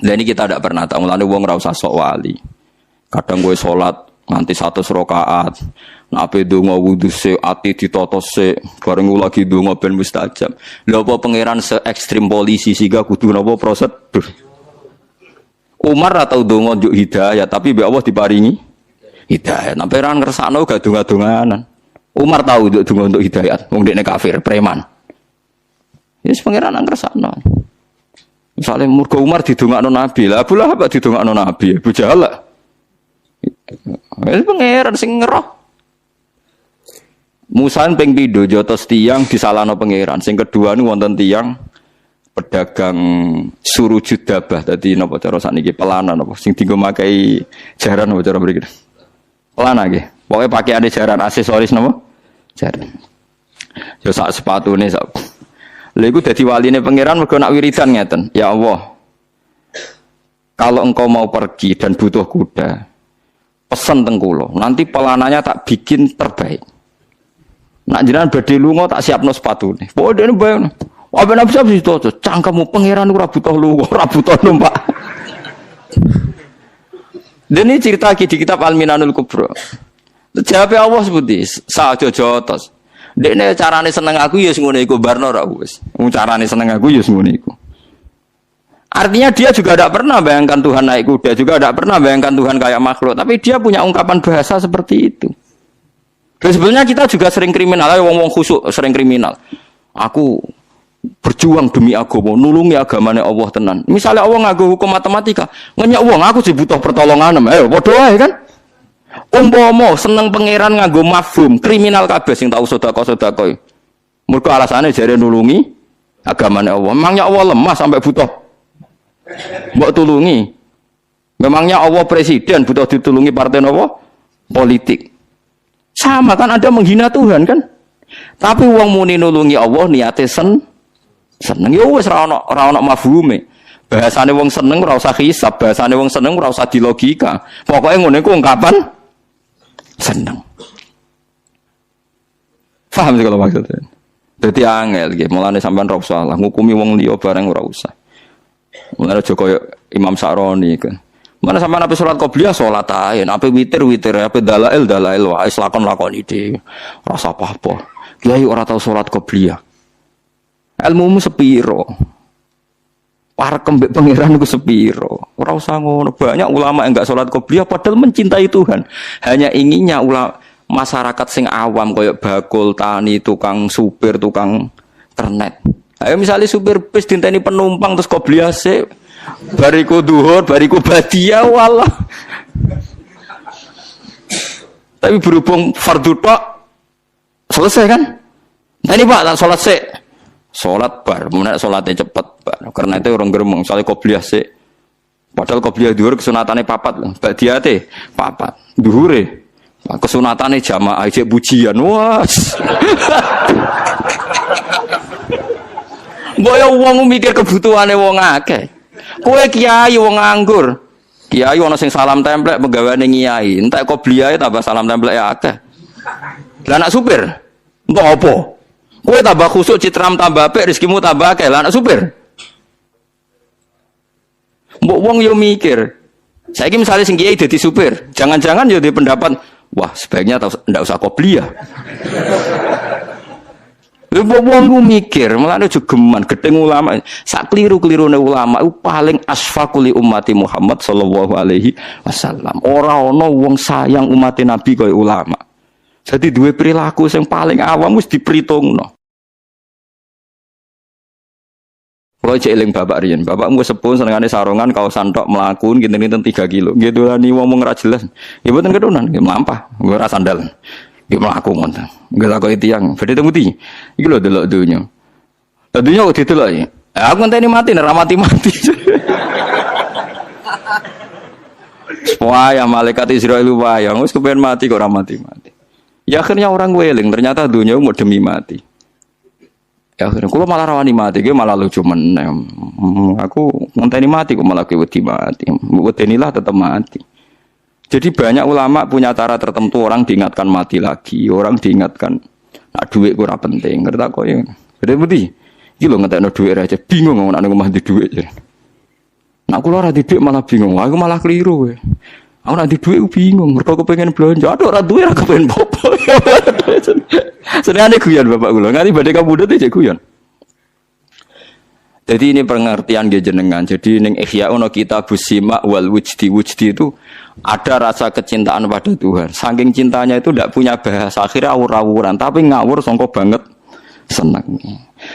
Lah ini kita tidak pernah tahu. Mulane wong ora usah sok wali. Kadang kowe salat nganti 100 rakaat. Nek ape ndonga wudu sik, ati ditata sik, bareng lagi ndonga ben mustajab. Lha apa pangeran se ekstrim polisi sehingga kudu napa prosedur. Umar atau ndonga njuk hidayah, tapi mbek Allah diparingi hidayah. Nek pangeran ngersakno gak donga-donganan. Umar tahu njuk donga untuk hidayah, wong dekne kafir, preman. Wis pangeran ngersakno. Misalnya murga Umar didongakno Nabi, lah Abu Lahab didongakno Nabi, Abu Jahal lah. Wis pangeran sing ngeroh. Musa ping pindho jotos tiyang disalahno pangeran. Sing kedua niku wonten tiyang pedagang surujud dabah. Dadi napa cara sakniki pelana napa sing dienggo makai jaran napa cara mriki. Pelana nggih. Pokoke pakaiane jaran aksesoris napa? Jaran. Yo sak sepatune sak. Lha iku dadi waline pangeran mergo nak wiridan ngeten. Ya Allah. Kalau engkau mau pergi dan butuh kuda, pesan teng kula. Nanti pelananya tak bikin terbaik. Nak jenengan badhe lunga tak siapno sepatune. Pokoke dene bae. Apa nek bisa itu cangkemmu pangeran ora butuh lunga, ora butuh numpak. Dan ini cerita di kitab Al-Minanul Kubra. Jawab Allah seperti sa jojotos. Dekne carane seneng aku ya ngono iku barno ra wis. Carane seneng aku ya ngono iku. Artinya dia juga tidak pernah bayangkan Tuhan naik kuda, juga tidak pernah bayangkan Tuhan kayak makhluk, tapi dia punya ungkapan bahasa seperti itu. Dan sebenarnya kita juga sering kriminal, wong-wong khusuk sering kriminal. Aku berjuang demi agama, nulungi agamane Allah tenan. Misalnya Allah nganggo hukum matematika, ngenyak wong aku sih butuh pertolongan, ayo padha wae kan. Umpama seneng pangeran nganggo mafhum, kriminal kabeh sing tau sedekah-sedekah. Mergo alasane jare nulungi agamane Allah. Memangnya Allah lemah sampai butuh mbok tulungi. Memangnya Allah presiden butuh ditulungi partai napa? Politik. Sama kan Anda menghina Tuhan kan? Tapi wong muni nulungi Allah niate seneng ya wis ora ono mafhume. Bahasane wong seneng ora usah hisab, bahasane wong seneng ora usah dilogika. Pokoke ngene iku ungkapan seneng. Paham sih kalau maksudnya? Dadi angel nggih, mulane sampean ora usah lah ngukumi wong liya bareng ora usah. Mulane aja koyo Imam Sa'roni kan. Mana sampean ape salat qobliyah salat ae, ape witir, ape dalail wae lakon ide. Rasa apa-apa. Kiai ora tau salat qobliyah. Ilmumu sepiro? Para kembek pangeran iku sepiro? Ora usah ngono. Banyak ulama yang enggak salat qobliyah padahal mencintai Tuhan. Hanya inginnya masyarakat sing awam koyo bakul, tani, tukang supir, tukang ternet. Ayo misalnya supir bis dinteni penumpang terus qobliyah sik bariku duhur, bariku badiah walah. Tapi berhubung fardu tok selesai kan? Tadi Pak tak salat sik. Salat bar, menak salate cepet bar. Karena itu orang gremeng, soalnya qobliyah sik. Padahal qobliyah duhur kesunatane papat lho. Badiate papat. Duhure kesunatane jamaah cek pujian. Wah. Mbok wong mikir kebutuhane wong akeh. Kowe kiai wong nganggur. Kiai ana sing salam templek penggaweane kiai. Entek qobliyahe tambah salam templek akeh. Lah anak supir, entuk apa? Kowe tambah khusuk citram tambah apik, rezekimu tambah akeh. Lah anak supir. Mbok wong yo mikir. Saiki misale sing kiai dadi supir, jangan-jangan yo di pendapat, wah sebaiknya ndak usah qobliyah. Wong mikir, mulane jogeman gedeng ulama. Sak kliru-klirune ulama iku paling asfaquli ummati Muhammad sallallahu alaihi wasallam. Ora ana wong sayang umat Nabi kaya ulama. Jadi duwe perilaku sing paling awam wis diperhitungno. Kalau cek eling bapak riyen, bapakmu sepuh senengane sarongan kaosan tok mlaku kinten-kinten 3 kilo. Nggih dolani wong ra jelas. Nggih mboten kedunan, nggih mlampah, ora sandalan. Nggih mlaku ngoten. Nggih takoki tiyang, badhe temuti. Iki lho delok donya. Donya kok didelok ya. Aku ngenteni mati nek ra mati-mati. Wah, ya malaikat Israil wae, wis kepen mati kok ora mati-mati. Ya akhirnya orang weling, ternyata dunia mau demi mati. Ya akhirnya kalau malah rawani mati, gue malah lucu meneng. Aku ngenteni mati, kok malah gue wedi mati. Wedenilah tetap mati. Jadi banyak ulama punya cara tertentu, orang diingatkan mati lagi, orang diingatkan nak duit gue ora penting. Ngerti kok ya? Beda budi. Iki lho ngetekno duit aja bingung ngomong nek omah di duit. Nak kula ora duit malah bingung. Aku malah keliru. Aku nak duit bingung. Mergo kepengin belanja. Aduh ora duwe ora kepengin popo. Senengane guyon bapak kula. Nganti badhe kabudut iki guyon. Jadi ini pengertian nggih jenengan. Jadi ning Ihya ono kitabus sima wal wujdi. Wujdi itu ada rasa kecintaan pada Tuhan. Saking cintanya itu tidak punya bahasa. Akhirnya awur-awuran. Tapi ngawur songko banget seneng.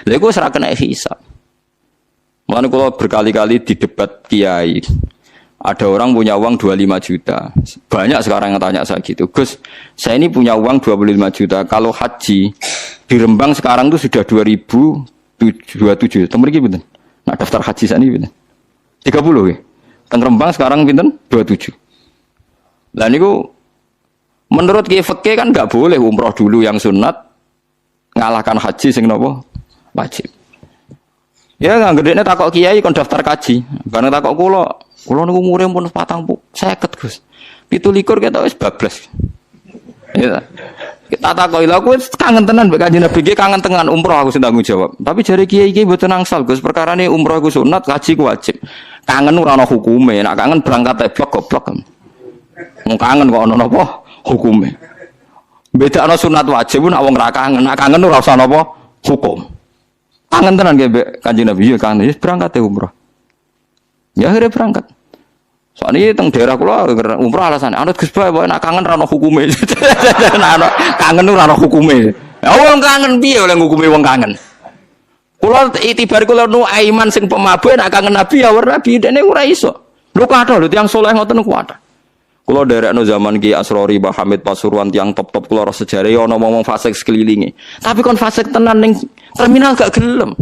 Lha iku ora kena hisab. Mulane kula berkali-kali di debat kiai. Ada orang punya uang 25 juta. Banyak sekarang yang tanya saya gitu. Gus, saya ini punya uang 25 juta. Kalau haji di Rembang sekarang itu sudah 2027. Teng mriki pinten? Nak daftar haji sakniki pinten? 30 ya. Teng Rembang sekarang pinten? 27. Lah niku menurut kiai fikih kan enggak boleh umroh dulu yang sunat ngalahkan haji sing napa? Wajib. Ya nggak gedene takok kiai kon daftar kaji. Bareng takok kula niku umure pun 50 Gus. 17 ketok wis bablas. Ya. Kita takoki lha aku kangen tenan mbek Kanjeng Nabi iki kangen tenan umroh aku sing tanggung jawab. Tapi jare kiai iki mboten angsal Gus, perkarane umroh iku sunat, haji ku wajib. Kangen ora ana hukume, nek kangen berangkat blok goblok. Wong kangen kok ana napa hukume. Bedakno sunat wajib nek wong ra kangen, nek kangen ora usah napa hukum. Kangen tenan nggih mbek Kanjeng Nabi ya kangen wis berangkat umroh. Ya akhirnya berangkat. Soalnya teng daerah kula umroh alasan anut Gus Bae nek kangen ra ono hukume. Kangen ora ono hukume. Ya wong kangen piye oleh ngukumi wong kangen. Kula itibar kula nu aiman sing pemabuk nek kangen Nabi ya ora Nabi dene ora iso. Lho kathah lho tiyang saleh ngoten ku kathah. Kula derekno zaman Ki Asrori Mbah Hamid Pasuruan tiyang top-top kula ora sejarah ana ngomong fasik sekelilingi. Tapi kon fasik tenan ning terminal gak gelem.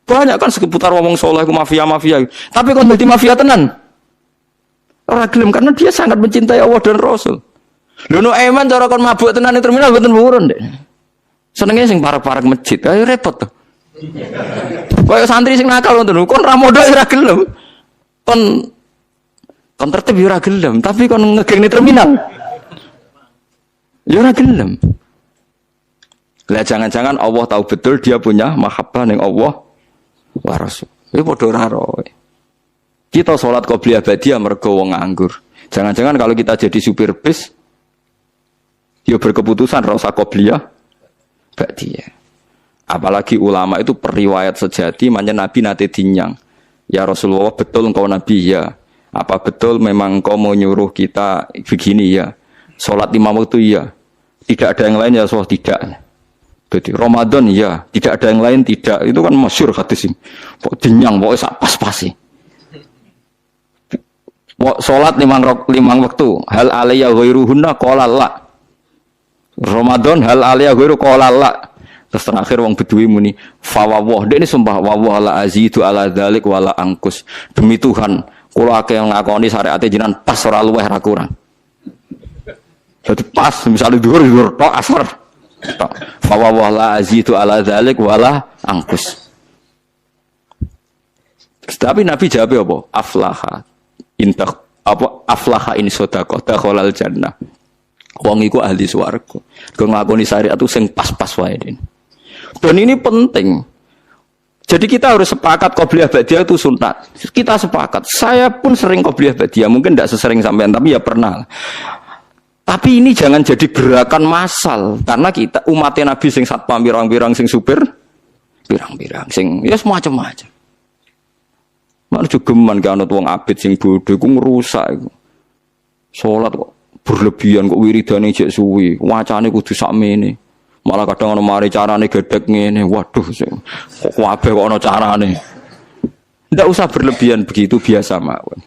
Banyak kan seputar ngomong saleh ku mafia-mafia. Tapi kon dadi mafia tenan. Ora gelem karena dia sangat mencintai Allah dan Rasul. Lho no eman cara kon mabuk tenan ning terminal mboten purun, Dek. Senenge sing parek-parek masjid. Ayo repot to. Kayak santri sing nakal ngoten lho, kon ra modho ora gelem. Kon tertib yo ora gelem, tapi kon ngegeng ning terminal. Yo ora gelem. Lah jangan-jangan Allah tahu betul dia punya mahabbah ning Allah wa Rasul. Iki padha ora roe. Kita sholat qobliyah badiah mergo wong nganggur. Jangan-jangan kalau kita jadi supir bis, dia berkeputusan rasa qobliyah badiah. Apalagi ulama itu periwayat sejati, makanya Nabi nate dinyang. Ya Rasulullah betul engkau Nabi ya. Apa betul memang engkau mau nyuruh kita begini ya? Sholat 5 waktu ya. Tidak ada yang lain ya Rasulullah tidak. Jadi Ramadan ya. Tidak ada yang lain tidak. Itu kan masyhur hadis ini. Pok dinyang pokoknya sak pas-pasi. Salat 5 waktu hal alayya ghairuhunna qala la. Ramadan hal alayya ghairu qala la. Terus terakhir wong Bedui muni fa wawah dek ini sumpah wawah la azidu ala dzalik wala angkus. Demi Tuhan kula akeh ngakoni syariate jenengan pas ora luweh ra kurang. Jadi pas misalnya dhuwur tok asar. Fa wawah la azidu ala dzalik wala angkus. Tapi Nabi jawab apa? Aflaha. Intah apa aflaha in sadaqah dakhalal jannah. Wong iku ahli swarga. Kok nglakoni syariat itu sing pas-pas wae. Dan ini penting. Jadi kita harus sepakat qobliyah badiah itu sunat. Kita sepakat. Saya pun sering qobliyah badiah, mungkin tidak sesering sampean tapi ya pernah. Tapi ini jangan jadi gerakan massal karena kita umatnya Nabi sing satpam pirang-pirang sing supir pirang-pirang sing ya semacam-macam. Mana juga geman ke anut wong abid sing bodoh, ku ngerusak iku. Salat kok berlebihan kok wiridane jek suwi, wacane kudu sakmene. Malah kadang ana mari carane gedhek ngene. Waduh, kok kabeh kok ana carane. Ndak usah berlebihan begitu biasa mawon.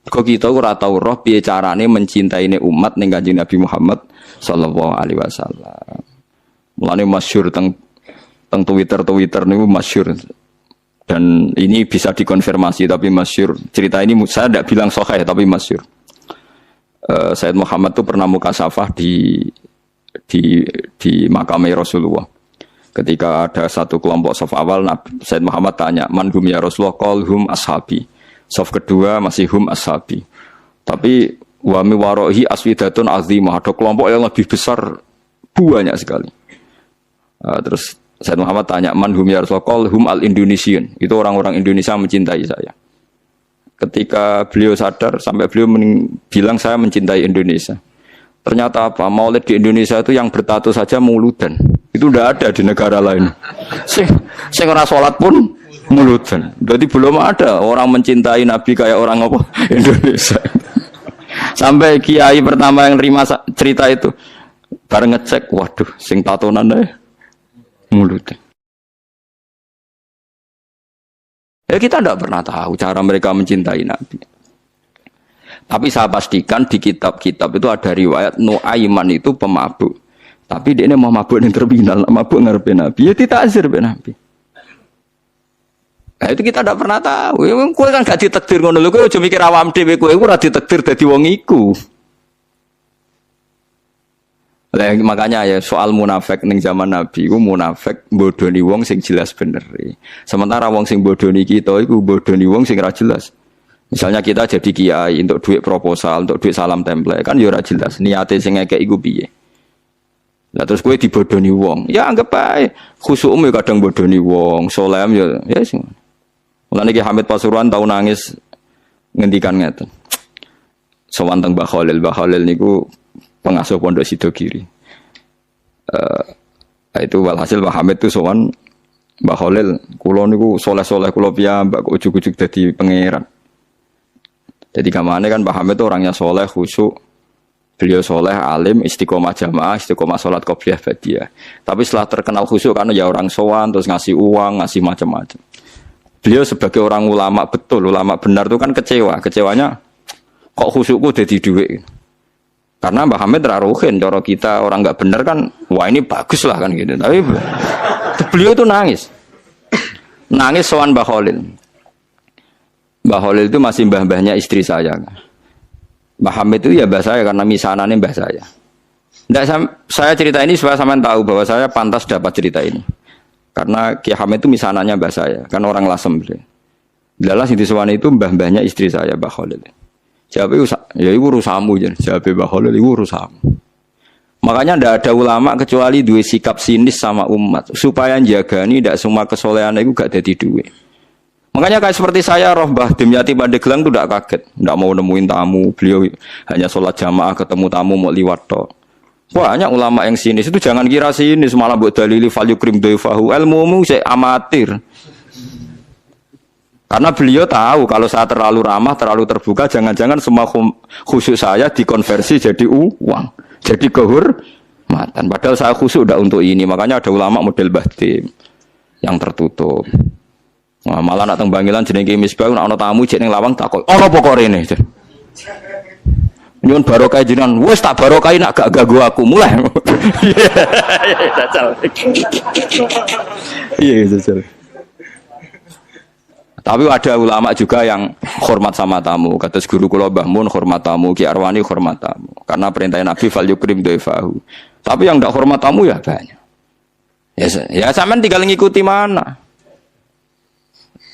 Kok kita ora tau roh piye carane mencintaine umat ning Kanjeng Nabi Muhammad sallallahu alaihi wasallam. Mulane masyhur teng Twitter niku masyhur. Dan ini bisa dikonfirmasi tapi masyhur. Cerita ini saya tidak bilang sahih tapi masyhur. Sayyid Muhammad itu pernah mukasafah di makam Rasulullah. Ketika ada satu kelompok saf awal, Sayyid Muhammad tanya, "Man hum ya Rasulullah?" Qal hum ashabi. Saf kedua masih hum ashabi. Tapi wa mi warohi aswidatun azimah. Ada kelompok yang lebih besar banyak sekali. Terus Said Muhammad tanya, "Man hum ya Rasulullah?" Hum al-Indonesian. Itu orang-orang Indonesia mencintai saya. Ketika beliau sadar sampai beliau bilang saya mencintai Indonesia. Ternyata apa? Maulid di Indonesia itu yang bertato saja muludan. Itu tidak ada di negara lain. Sing ora salat pun muludan. Jadi belum ada orang mencintai Nabi kayak orang apa? Indonesia. Sampai kiai pertama yang terima cerita itu bareng ngecek, waduh, sing tatonan deh muludan. Ya kita tidak pernah tahu cara mereka mencintai Nabi. Tapi saya pastikan di kitab-kitab itu ada riwayat Nuaiman itu pemabuk. Tapi dia ini mau mabuk yang terminal, mabuk ngarepe Nabi. Ya ditakzir be Nabi. Nah itu kita tidak pernah tahu. Kowe kan gak ditakdir ngono lho, kowe aja mikir awam dhewe kowe ora ditakdir dadi wong iku. Lah makanya ya soal munafik ning zaman Nabi iku munafik bodoni wong sing jelas bener. Sementara wong sing bodoni kita iku bodoni wong sing ora jelas. Misalnya kita jadi kiai untuk duit proposal, untuk duit salam template kan ya ora jelas niate sing ngekek iku piye. Lah terus kowe dibodoni wong, ya anggap ae khusukmu kadang bodoni wong, solem ya wis. Mulane Ki Hamid Pasuruan tau nangis ngendikan ngeten. Sowan teng Mbah Khalil niku pengasuh Pondok Sidogiri. Itu walhasil Mbah Hamid itu sowan Mbah Khalil, kula niku soleh-soleh kula piyambak kok ujug-ujug dadi pangeran. Jadi kamane kan Mbah Hamid itu orangnya soleh, khusyuk. Beliau soleh, alim, istiqomah jamaah, istiqomah sholat qobliyah ba'diyah. Tapi setelah terkenal khusyuk karena ya orang sowan terus ngasih uang, ngasih macam-macam. Beliau sebagai orang ulama betul, ulama benar itu kan kecewa. Kecewanya kok khusyukku jadi duit. Karena Mbah Hamid raruhin, cara kita orang nggak benar kan, wah ini bagus lah kan gitu. Tapi beliau itu nangis. Nangis sowan Mbah Khalil. Mbah Khalil itu masih mbah-mbahnya istri saya. Mbah Hamid itu ya mbah saya karena misanannya mbah saya. Nggak, saya cerita ini supaya sampean tahu bahwa saya pantas dapat cerita ini. Karena Ki Hamid itu misanannya mbah saya, kan orang Lasem. Dalam sing disewani itu mbah-mbahnya istri saya, Mbah Khalil. Jawab ya iku urusanmu jen. Jawab Mbah Khalil iku urusanmu. Makanya ndak ada ulama kecuali dua sikap sinis sama umat supaya jagani ndak semua kesolehan itu gak dadi duwe. Makanya kayak seperti saya roh Mbah Dimyati Pandeglang itu tidak kaget, tidak mau nemuin tamu, beliau hanya sholat jamaah ketemu tamu mau liwat tok. Banyak ulama yang sinis itu jangan kira sinis malah buat dalili falyukrim dhaifahu, ilmumu saya amatir. Karena beliau tahu kalau saya terlalu ramah, terlalu terbuka, jangan-jangan semua khusyuk saya dikonversi jadi uang, jadi kehormatan. Padahal saya khusyuk udah untuk ini, makanya ada ulama model Mbah Dim yang tertutup. Wah, malah nak teng Bangilan jenenge Misbah nak ana tamu jek ning lawang takok. Ana apa kok rene? Nyuwun barokah jenengan. Wis tak barokah nak gak ganggu aku. Mulai. Iya, jajal. Tapi ada ulama juga yang hormat sama tamu. Kata guru kula Mbah Mun hormat tamu, Ki Arwani hormat tamu. Karena perintah Nabi fal yukrim dhaifahu. Tapi yang ndak hormat tamu ya banyak. Ya sampean tinggal ngikuti mana.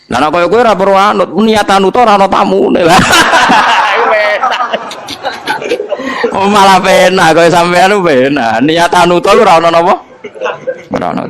Lah nek koyo kowe ora perlu anut, niat anut ora ana tamune lah. Malah penak koyo sampean penak. Niat anut ora ana napa? Ora ana.